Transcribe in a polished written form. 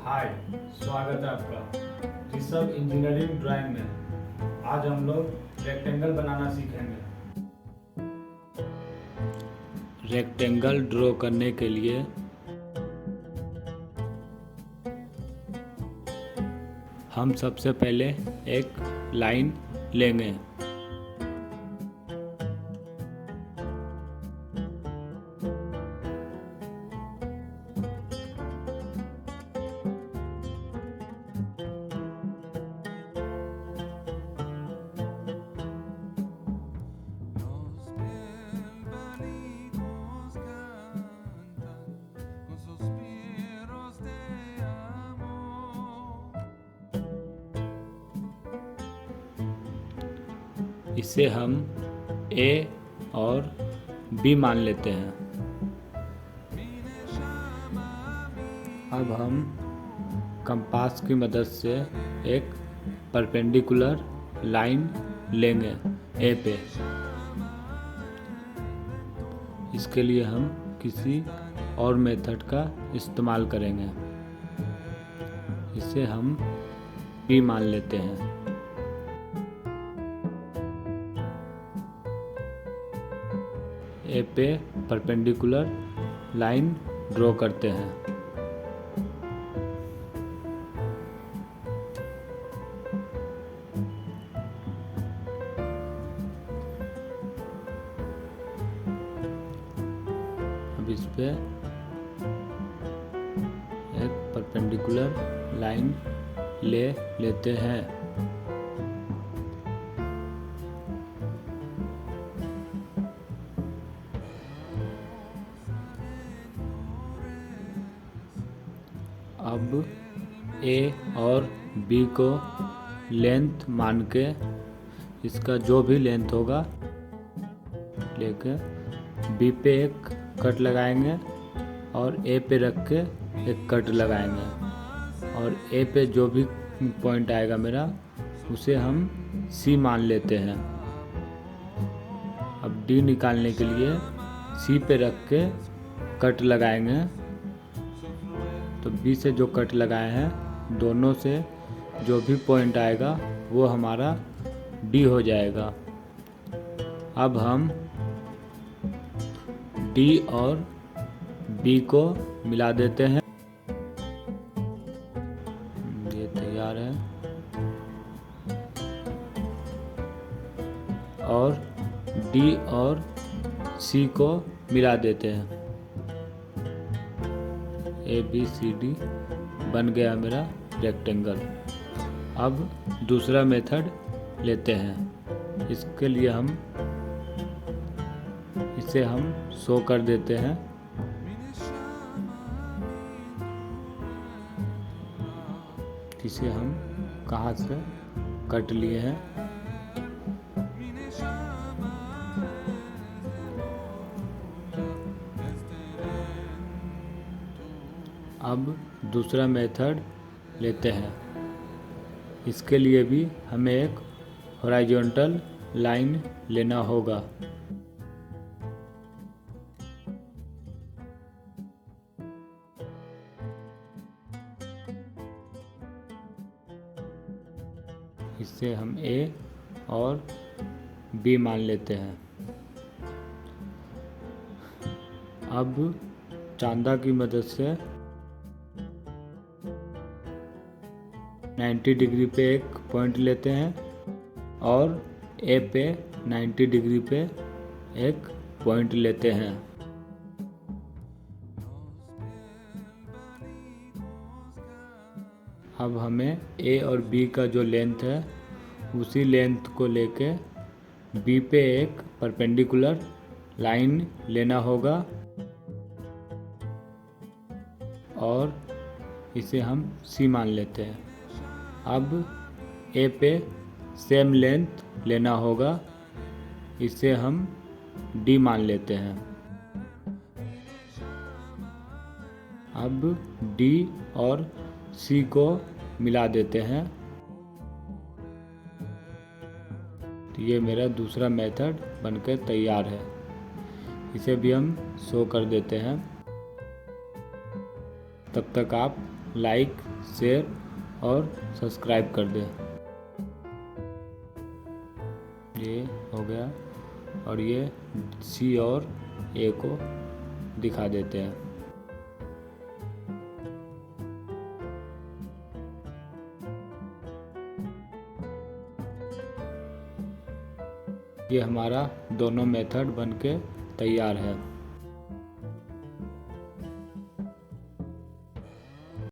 हाय, स्वागत है आपका ऋषभ इंजीनियरिंग ड्राइंग में। आज हम लोग रेक्टेंगल बनाना सीखेंगे। रेक्टेंगल ड्रॉ करने के लिए हम सबसे पहले एक लाइन लेंगे। इसे हम ए और बी मान लेते हैं। अब हम कंपास की मदद से एक परपेंडिकुलर लाइन लेंगे ए पे। इसके लिए हम किसी और मेथड का इस्तेमाल करेंगे। इसे हम पी मान लेते हैं। ए पे परपेंडिकुलर लाइन ड्रॉ करते हैं। अब इस पे एक परपेंडिकुलर लाइन ले लेते हैं। अब ए और बी को लेंथ मान के इसका जो भी लेंथ होगा लेके बी पे एक कट लगाएंगे और ए पे रख के एक कट लगाएंगे और ए पे जो भी पॉइंट आएगा मेरा उसे हम सी मान लेते हैं। अब डी निकालने के लिए सी पे रख के कट लगाएंगे। तो बी से जो कट लगाए हैं दोनों से जो भी पॉइंट आएगा वो हमारा डी हो जाएगा। अब हम डी और बी को मिला देते हैं। ये तैयार है। और डी और सी को मिला देते हैं। ए बी सी डी बन गया मेरा रेक्टेंगल। अब दूसरा मेथड लेते हैं। इसके लिए इसे हम शो कर देते हैं। इसे हम कहाँ से कट लिए हैं। अब दूसरा मेथड लेते हैं। इसके लिए भी हमें एक हॉरिजॉन्टल लाइन लेना होगा। इससे हम ए और बी मान लेते हैं। अब चांदा की मदद से 90 डिग्री पे एक पॉइंट लेते हैं और ए पे 90 डिग्री पे एक पॉइंट लेते हैं। अब हमें ए और बी का जो लेंथ है उसी लेंथ को लेके बी पे एक परपेंडिकुलर लाइन लेना होगा और इसे हम सी मान लेते हैं। अब ए पे सेम लेंथ लेना होगा। इसे हम डी मान लेते हैं। अब डी और सी को मिला देते हैं। तो ये मेरा दूसरा मेथड बनकर तैयार है। इसे भी हम शो कर देते हैं। तब तक आप लाइक, शेयर और सब्सक्राइब कर दें। ये हो गया और ये सी और ए को दिखा देते हैं। ये हमारा दोनों मेथड बनके तैयार है।